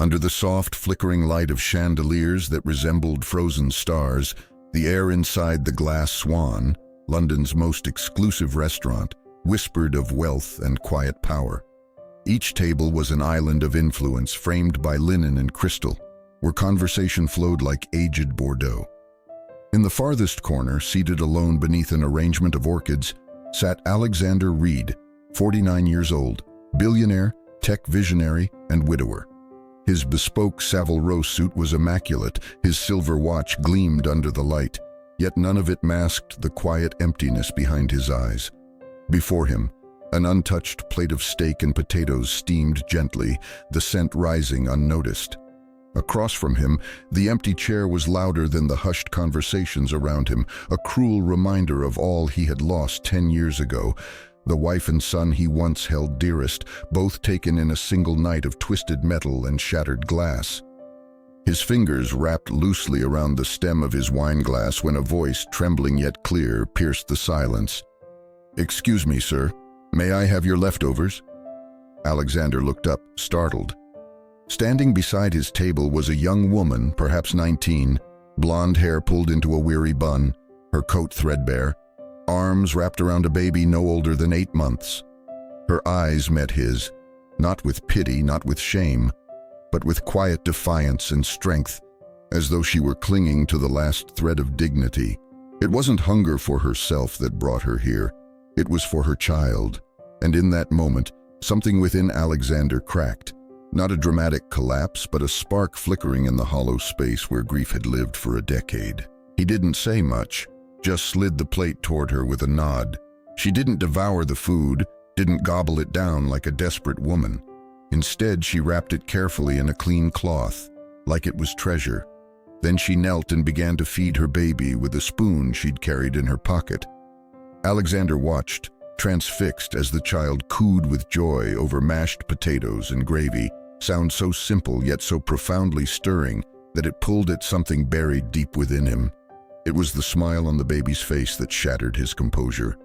Under the soft, flickering light of chandeliers that resembled frozen stars, the air inside the Glass Swan, London's most exclusive restaurant, whispered of wealth and quiet power. Each table was an island of influence framed by linen and crystal, where conversation flowed like aged Bordeaux. In the farthest corner, seated alone beneath an arrangement of orchids, sat Alexander Reed, 49 years old, billionaire, tech visionary, and widower. His bespoke Savile Row suit was immaculate, his silver watch gleamed under the light, yet none of it masked the quiet emptiness behind his eyes. Before him, an untouched plate of steak and potatoes steamed gently, the scent rising unnoticed. Across from him, the empty chair was louder than the hushed conversations around him, a cruel reminder of all he had lost 10 years ago, the wife and son he once held dearest, both taken in a single night of twisted metal and shattered glass. His fingers wrapped loosely around the stem of his wineglass when a voice, trembling yet clear, pierced the silence. "Excuse me, sir. May I have your leftovers?" Alexander looked up, startled. Standing beside his table was a young woman, perhaps 19, blonde hair pulled into a weary bun, her coat threadbare, arms wrapped around a baby no older than 8 months. Her eyes met his, not with pity, not with shame, but with quiet defiance and strength, as though she were clinging to the last thread of dignity. It wasn't hunger for herself that brought her here. It was for her child, and in that moment, something within Alexander cracked. Not a dramatic collapse, but a spark flickering in the hollow space where grief had lived for a decade. He didn't say much, just slid the plate toward her with a nod. She didn't devour the food, didn't gobble it down like a desperate woman. Instead, she wrapped it carefully in a clean cloth, like it was treasure. Then she knelt and began to feed her baby with a spoon she'd carried in her pocket. Alexander watched, transfixed as the child cooed with joy over mashed potatoes and gravy, sound so simple yet so profoundly stirring that it pulled at something buried deep within him. It was the smile on the baby's face that shattered his composure,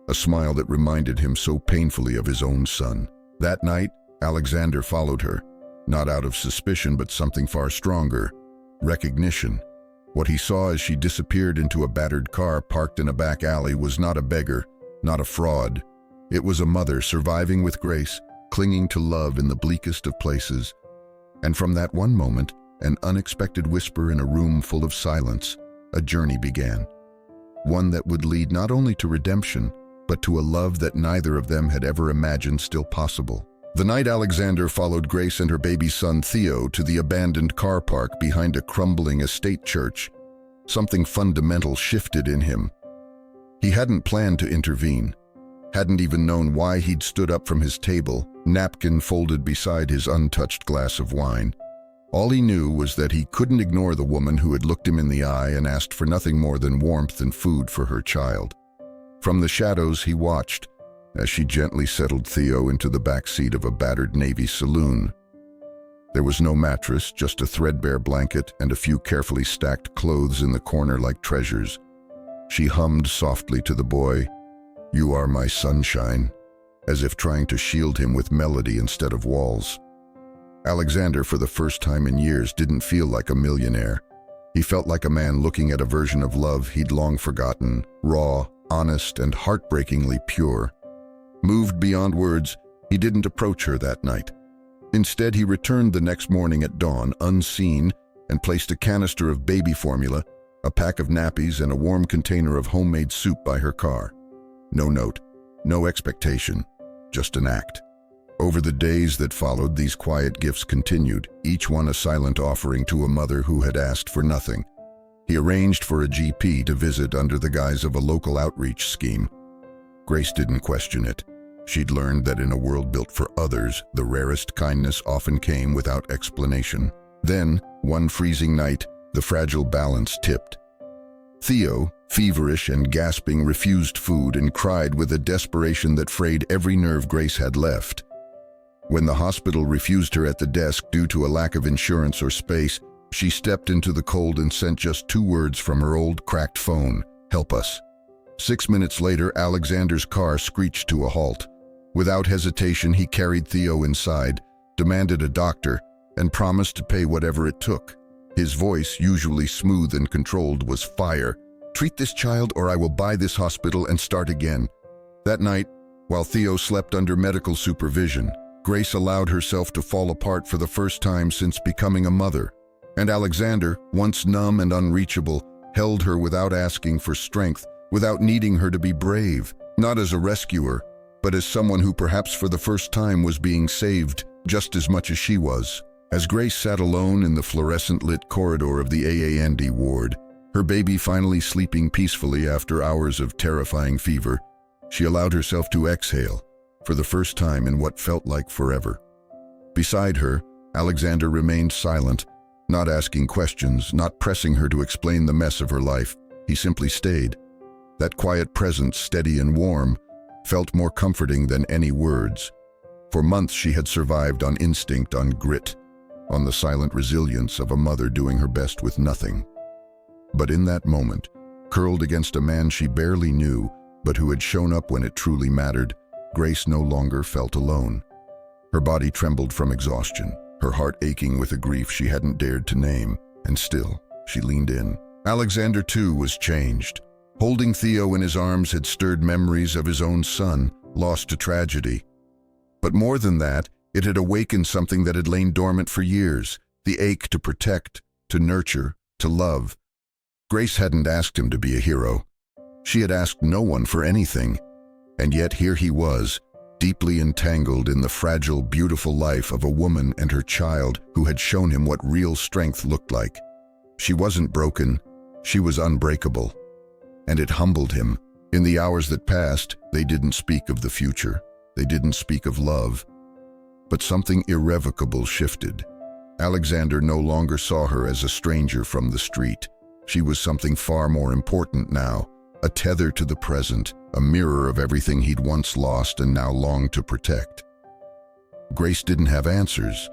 a smile that reminded him so painfully of his own son. That night, Alexander followed her, not out of suspicion but something far stronger, recognition. What he saw as she disappeared into a battered car parked in a back alley was not a beggar, not a fraud. It was a mother surviving with grace, clinging to love in the bleakest of places. And from that one moment, an unexpected whisper in a room full of silence, a journey began. One that would lead not only to redemption, but to a love that neither of them had ever imagined still possible. The night Alexander followed Grace and her baby son Theo to the abandoned car park behind a crumbling estate church, something fundamental shifted in him. He hadn't planned to intervene, hadn't even known why he'd stood up from his table, napkin folded beside his untouched glass of wine. All he knew was that he couldn't ignore the woman who had looked him in the eye and asked for nothing more than warmth and food for her child. From the shadows he watched as she gently settled Theo into the back seat of a battered Navy saloon. There was no mattress, just a threadbare blanket and a few carefully stacked clothes in the corner like treasures. She hummed softly to the boy, "You are my sunshine," as if trying to shield him with melody instead of walls. Alexander, for the first time in years, didn't feel like a millionaire. He felt like a man looking at a version of love he'd long forgotten, raw, honest, and heartbreakingly pure. Moved beyond words, he didn't approach her that night. Instead, he returned the next morning at dawn, unseen, and placed a canister of baby formula, a pack of nappies, and a warm container of homemade soup by her car. No note, no expectation, just an act. Over the days that followed, these quiet gifts continued, each one a silent offering to a mother who had asked for nothing. He arranged for a GP to visit under the guise of a local outreach scheme. Grace didn't question it. She'd learned that in a world built for others, the rarest kindness often came without explanation. Then, one freezing night, the fragile balance tipped. Theo, feverish and gasping, refused food and cried with a desperation that frayed every nerve Grace had left. When the hospital refused her at the desk due to a lack of insurance or space, she stepped into the cold and sent just 2 words from her old cracked phone, "Help us." 6 minutes later, Alexander's car screeched to a halt. Without hesitation, he carried Theo inside, demanded a doctor, and promised to pay whatever it took. His voice, usually smooth and controlled, was fire. "Treat this child or I will buy this hospital and start again." That night, while Theo slept under medical supervision, Grace allowed herself to fall apart for the first time since becoming a mother. And Alexander, once numb and unreachable, held her without asking for strength, without needing her to be brave, not as a rescuer, but as someone who perhaps for the first time was being saved just as much as she was. As Grace sat alone in the fluorescent-lit corridor of the AAND ward, her baby finally sleeping peacefully after hours of terrifying fever, she allowed herself to exhale, for the first time in what felt like forever. Beside her, Alexander remained silent, not asking questions, not pressing her to explain the mess of her life. He simply stayed. That quiet presence, steady and warm, felt more comforting than any words. For months she had survived on instinct, on grit, on the silent resilience of a mother doing her best with nothing. But in that moment, curled against a man she barely knew, but who had shown up when it truly mattered, Grace no longer felt alone. Her body trembled from exhaustion, her heart aching with a grief she hadn't dared to name, and still, she leaned in. Alexander, too, was changed. Holding Theo in his arms had stirred memories of his own son, lost to tragedy. But more than that, it had awakened something that had lain dormant for years, the ache to protect, to nurture, to love. Grace hadn't asked him to be a hero. She had asked no one for anything. And yet here he was, deeply entangled in the fragile, beautiful life of a woman and her child who had shown him what real strength looked like. She wasn't broken, she was unbreakable. And it humbled him. In the hours that passed, they didn't speak of the future. They didn't speak of love. But something irrevocable shifted. Alexander no longer saw her as a stranger from the street. She was something far more important now, a tether to the present, a mirror of everything he'd once lost and now longed to protect. Grace didn't have answers,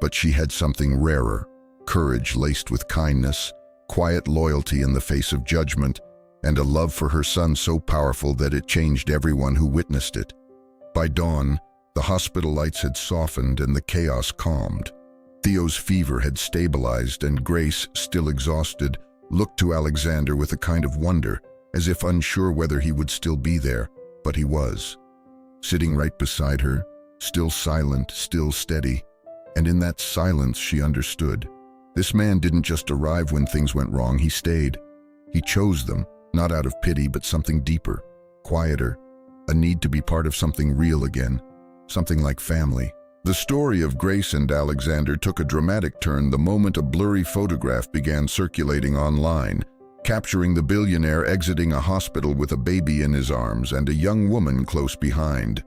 but she had something rarer, courage laced with kindness, quiet loyalty in the face of judgment, and a love for her son so powerful that it changed everyone who witnessed it. By dawn, the hospital lights had softened and the chaos calmed. Theo's fever had stabilized, and Grace, still exhausted, looked to Alexander with a kind of wonder, as if unsure whether he would still be there, but he was. Sitting right beside her, still silent, still steady, and in that silence she understood. This man didn't just arrive when things went wrong, he stayed. He chose them, not out of pity, but something deeper, quieter, a need to be part of something real again, something like family. The story of Grace and Alexander took a dramatic turn the moment a blurry photograph began circulating online, capturing the billionaire exiting a hospital with a baby in his arms and a young woman close behind.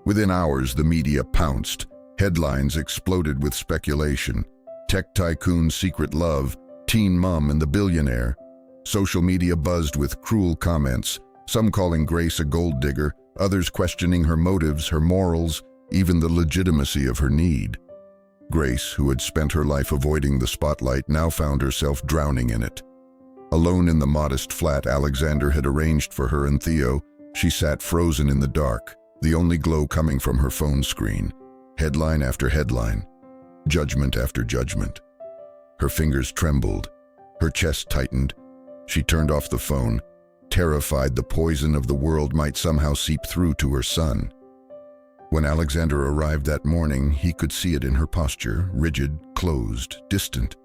Within hours, the media pounced. Headlines exploded with speculation. Tech tycoon's secret love, teen mom and the billionaire. Social media buzzed with cruel comments, some calling Grace a gold digger, others questioning her motives, her morals, even the legitimacy of her need. Grace, who had spent her life avoiding the spotlight, now found herself drowning in it. Alone in the modest flat Alexander had arranged for her and Theo, she sat frozen in the dark, the only glow coming from her phone screen. Headline after headline, judgment after judgment. Her fingers trembled, her chest tightened. She turned off the phone, terrified the poison of the world might somehow seep through to her son. When Alexander arrived that morning, he could see it in her posture, rigid, closed, distant.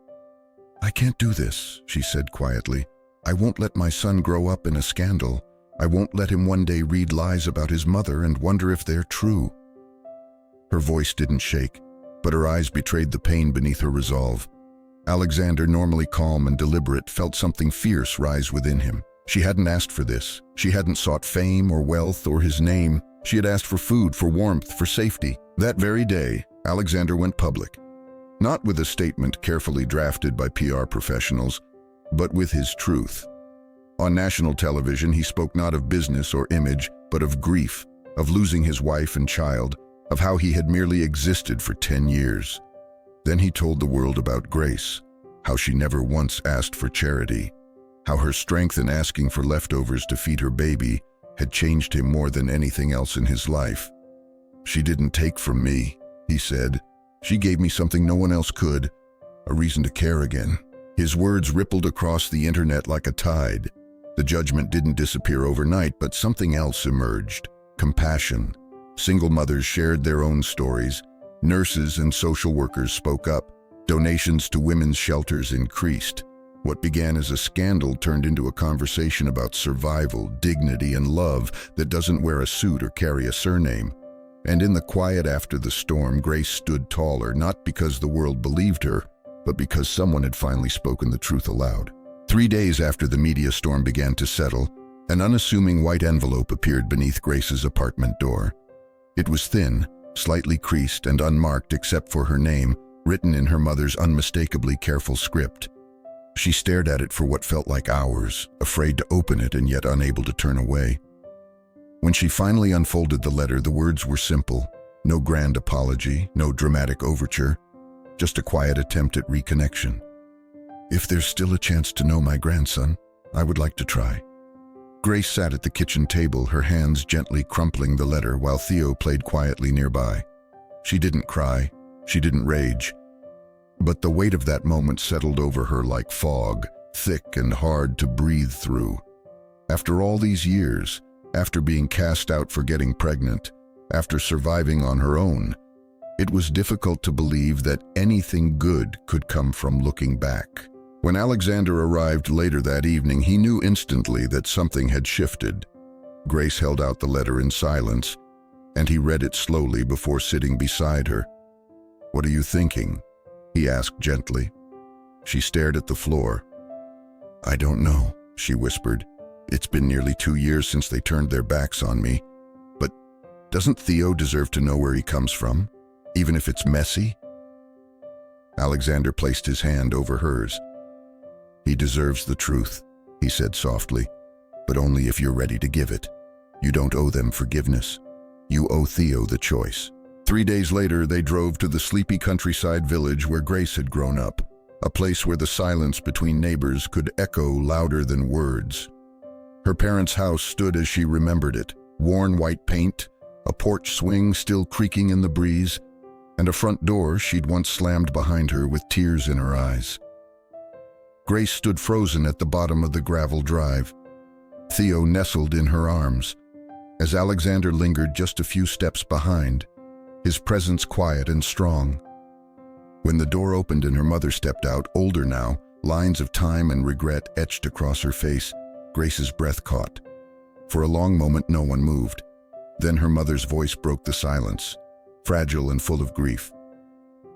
"I can't do this," she said quietly. "I won't let my son grow up in a scandal. I won't let him one day read lies about his mother and wonder if they're true." Her voice didn't shake, but her eyes betrayed the pain beneath her resolve. Alexander, normally calm and deliberate, felt something fierce rise within him. She hadn't asked for this. She hadn't sought fame or wealth or his name. She had asked for food, for warmth, for safety. That very day, Alexander went public. Not with a statement carefully drafted by PR professionals, but with his truth. On national television, he spoke not of business or image, but of grief, of losing his wife and child, of how he had merely existed for 10 years. Then he told the world about Grace, how she never once asked for charity, how her strength in asking for leftovers to feed her baby had changed him more than anything else in his life. "She didn't take from me," he said. She gave me something no one else could, a reason to care again." His words rippled across the internet like a tide. The judgment didn't disappear overnight, but something else emerged: compassion. Single mothers shared their own stories. Nurses and social workers spoke up. Donations to women's shelters increased. What began as a scandal turned into a conversation about survival, dignity, and love that doesn't wear a suit or carry a surname. And in the quiet after the storm, Grace stood taller, not because the world believed her, but because someone had finally spoken the truth aloud. 3 days after the media storm began to settle, an unassuming white envelope appeared beneath Grace's apartment door. It was thin, slightly creased, and unmarked except for her name, written in her mother's unmistakably careful script. She stared at it for what felt like hours, afraid to open it and yet unable to turn away. When she finally unfolded the letter, the words were simple. No grand apology, no dramatic overture, just a quiet attempt at reconnection. "If there's still a chance to know my grandson, I would like to try." Grace sat at the kitchen table, her hands gently crumpling the letter while Theo played quietly nearby. She didn't cry, she didn't rage, but the weight of that moment settled over her like fog, thick and hard to breathe through. After all these years, after being cast out for getting pregnant, after surviving on her own, it was difficult to believe that anything good could come from looking back. When Alexander arrived later that evening, he knew instantly that something had shifted. Grace held out the letter in silence, and he read it slowly before sitting beside her. "What are you thinking?" he asked gently. She stared at the floor. "I don't know," she whispered. "It's been nearly 2 years since they turned their backs on me. But doesn't Theo deserve to know where he comes from, even if it's messy?" Alexander placed his hand over hers. "He deserves the truth," he said softly, "but only if you're ready to give it. You don't owe them forgiveness. You owe Theo the choice." 3 days later, they drove to the sleepy countryside village where Grace had grown up, a place where the silence between neighbors could echo louder than words. Her parents' house stood as she remembered it, worn white paint, a porch swing still creaking in the breeze, and a front door she'd once slammed behind her with tears in her eyes. Grace stood frozen at the bottom of the gravel drive. Theo nestled in her arms, as Alexander lingered just a few steps behind, his presence quiet and strong. When the door opened and her mother stepped out, older now, lines of time and regret etched across her face, Grace's breath caught. For a long moment, no one moved. Then her mother's voice broke the silence, fragile and full of grief.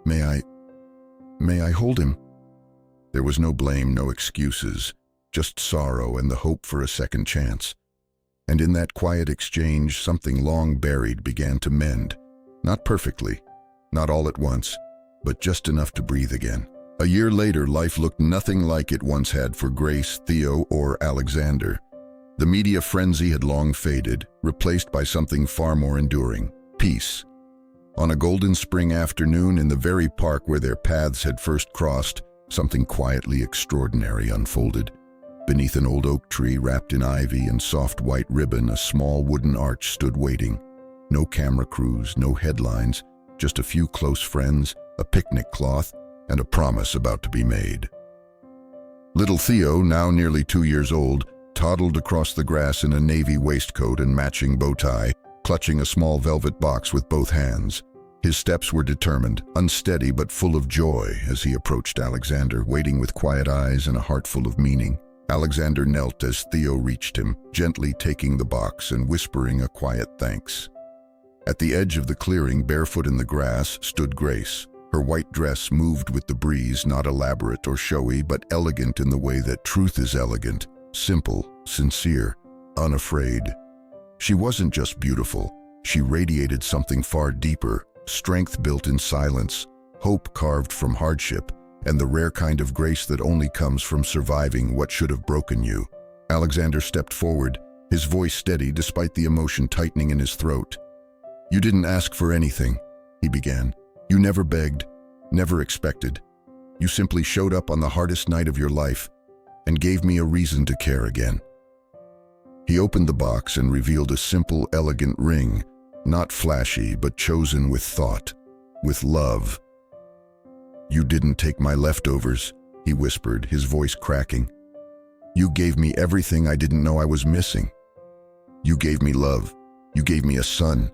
May I hold him?" There was no blame, no excuses, just sorrow and the hope for a second chance. And in that quiet exchange, something long buried began to mend. Not perfectly, not all at once, but just enough to breathe again. A year later, life looked nothing like it once had for Grace, Theo, or Alexander. The media frenzy had long faded, replaced by something far more enduring: peace. On a golden spring afternoon in the very park where their paths had first crossed, something quietly extraordinary unfolded. Beneath an old oak tree wrapped in ivy and soft white ribbon, a small wooden arch stood waiting. No camera crews, no headlines, just a few close friends, a picnic cloth, and a promise about to be made. Little Theo, now nearly 2 years old, toddled across the grass in a navy waistcoat and matching bow tie, clutching a small velvet box with both hands. His steps were determined, unsteady but full of joy as he approached Alexander, waiting with quiet eyes and a heart full of meaning. Alexander knelt as Theo reached him, gently taking the box and whispering a quiet thanks. At the edge of the clearing, barefoot in the grass, stood Grace. Her white dress moved with the breeze, not elaborate or showy, but elegant in the way that truth is elegant, simple, sincere, unafraid. She wasn't just beautiful, she radiated something far deeper: strength built in silence, hope carved from hardship, and the rare kind of grace that only comes from surviving what should have broken you. Alexander stepped forward, his voice steady despite the emotion tightening in his throat. "You didn't ask for anything," he began. "You never begged, never expected. You simply showed up on the hardest night of your life and gave me a reason to care again." He opened the box and revealed a simple, elegant ring, not flashy, but chosen with thought, with love. "You didn't take my leftovers," he whispered, his voice cracking. "You gave me everything I didn't know I was missing. You gave me love. You gave me a son.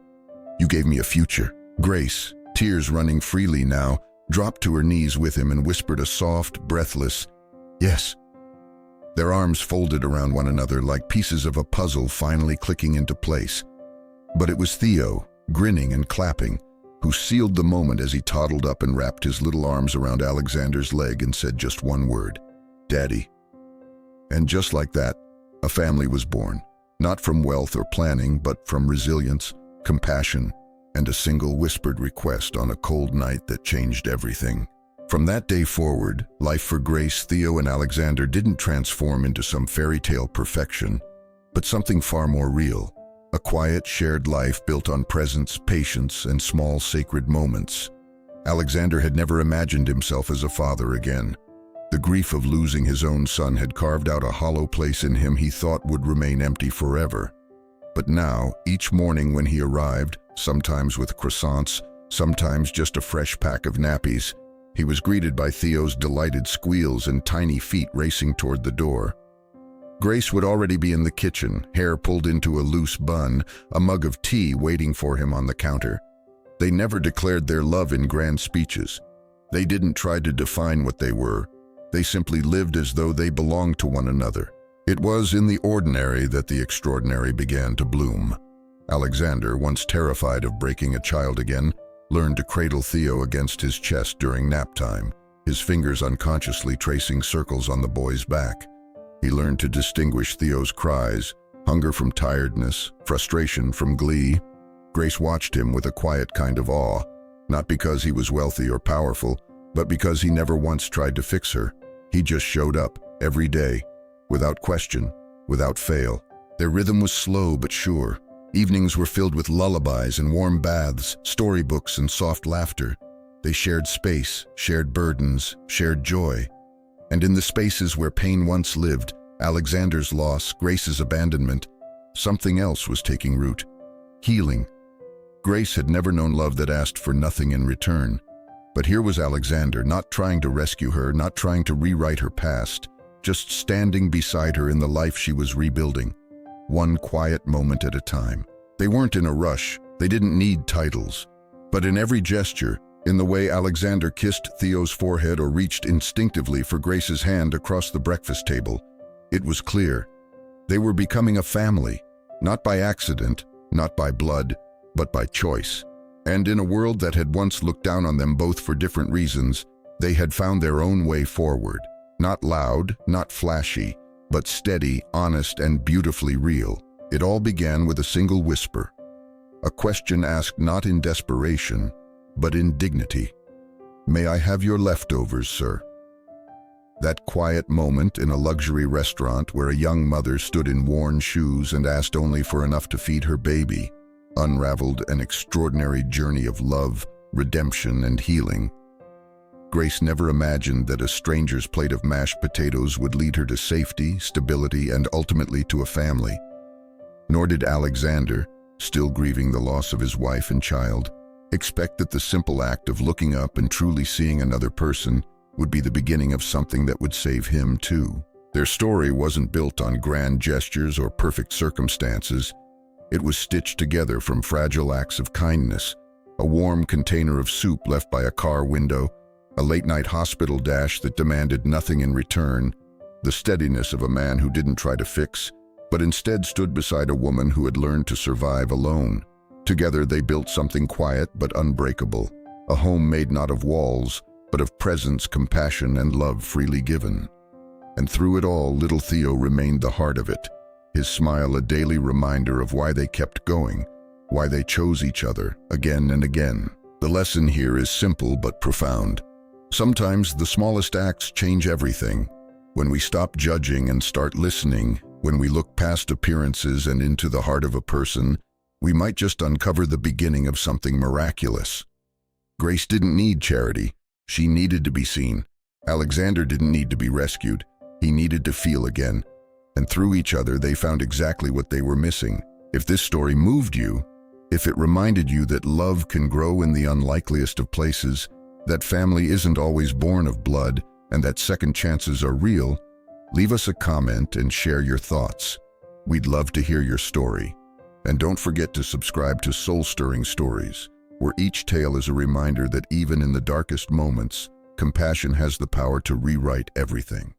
You gave me a future." Grace, tears running freely now, dropped to her knees with him and whispered a soft, breathless, "Yes." Their arms folded around one another like pieces of a puzzle finally clicking into place. But it was Theo, grinning and clapping, who sealed the moment as he toddled up and wrapped his little arms around Alexander's leg and said just one word, "Daddy." And just like that, a family was born, not from wealth or planning, but from resilience, compassion, and a single whispered request on a cold night that changed everything. From that day forward, life for Grace, Theo, and Alexander didn't transform into some fairy tale perfection, but something far more real. A quiet, shared life built on presence, patience, and small, sacred moments. Alexander had never imagined himself as a father again. The grief of losing his own son had carved out a hollow place in him he thought would remain empty forever. But now, each morning when he arrived, sometimes with croissants, sometimes just a fresh pack of nappies, he was greeted by Theo's delighted squeals and tiny feet racing toward the door. Grace would already be in the kitchen, hair pulled into a loose bun, a mug of tea waiting for him on the counter. They never declared their love in grand speeches. They didn't try to define what they were. They simply lived as though they belonged to one another. It was in the ordinary that the extraordinary began to bloom. Alexander, once terrified of breaking a child again, learned to cradle Theo against his chest during nap time, his fingers unconsciously tracing circles on the boy's back. He learned to distinguish Theo's cries, hunger from tiredness, frustration from glee. Grace watched him with a quiet kind of awe, not because he was wealthy or powerful, but because he never once tried to fix her. He just showed up, every day, without question, without fail. Their rhythm was slow but sure. Evenings were filled with lullabies and warm baths, storybooks and soft laughter. They shared space, shared burdens, shared joy. And in the spaces where pain once lived, Alexander's loss, Grace's abandonment, something else was taking root. Healing. Grace had never known love that asked for nothing in return. But here was Alexander, not trying to rescue her, not trying to rewrite her past, just standing beside her in the life she was rebuilding, one quiet moment at a time. They weren't in a rush, they didn't need titles. But in every gesture, in the way Alexander kissed Theo's forehead or reached instinctively for Grace's hand across the breakfast table, it was clear. They were becoming a family, not by accident, not by blood, but by choice. And in a world that had once looked down on them both for different reasons, they had found their own way forward. Not loud, not flashy, but steady, honest, and beautifully real. It all began with a single whisper. A question asked not in desperation, but in dignity. "May I have your leftovers, sir?" That quiet moment in a luxury restaurant where a young mother stood in worn shoes and asked only for enough to feed her baby, unraveled an extraordinary journey of love, redemption, and healing. Grace never imagined that a stranger's plate of mashed potatoes would lead her to safety, stability, and ultimately to a family. Nor did Alexander, still grieving the loss of his wife and child, expect that the simple act of looking up and truly seeing another person would be the beginning of something that would save him too. Their story wasn't built on grand gestures or perfect circumstances. It was stitched together from fragile acts of kindness, a warm container of soup left by a car window, a late-night hospital dash that demanded nothing in return, the steadiness of a man who didn't try to fix, but instead stood beside a woman who had learned to survive alone. Together they built something quiet but unbreakable, a home made not of walls, but of presence, compassion, and love freely given. And through it all, little Theo remained the heart of it, his smile a daily reminder of why they kept going, why they chose each other again and again. The lesson here is simple but profound. Sometimes the smallest acts change everything. When we stop judging and start listening, when we look past appearances and into the heart of a person, we might just uncover the beginning of something miraculous. Grace didn't need charity. She needed to be seen. Alexander didn't need to be rescued. He needed to feel again. And through each other, they found exactly what they were missing. If this story moved you, if it reminded you that love can grow in the unlikeliest of places, that family isn't always born of blood and that second chances are real, leave us a comment and share your thoughts. We'd love to hear your story. And don't forget to subscribe to Soul-Stirring Stories, where each tale is a reminder that even in the darkest moments, compassion has the power to rewrite everything.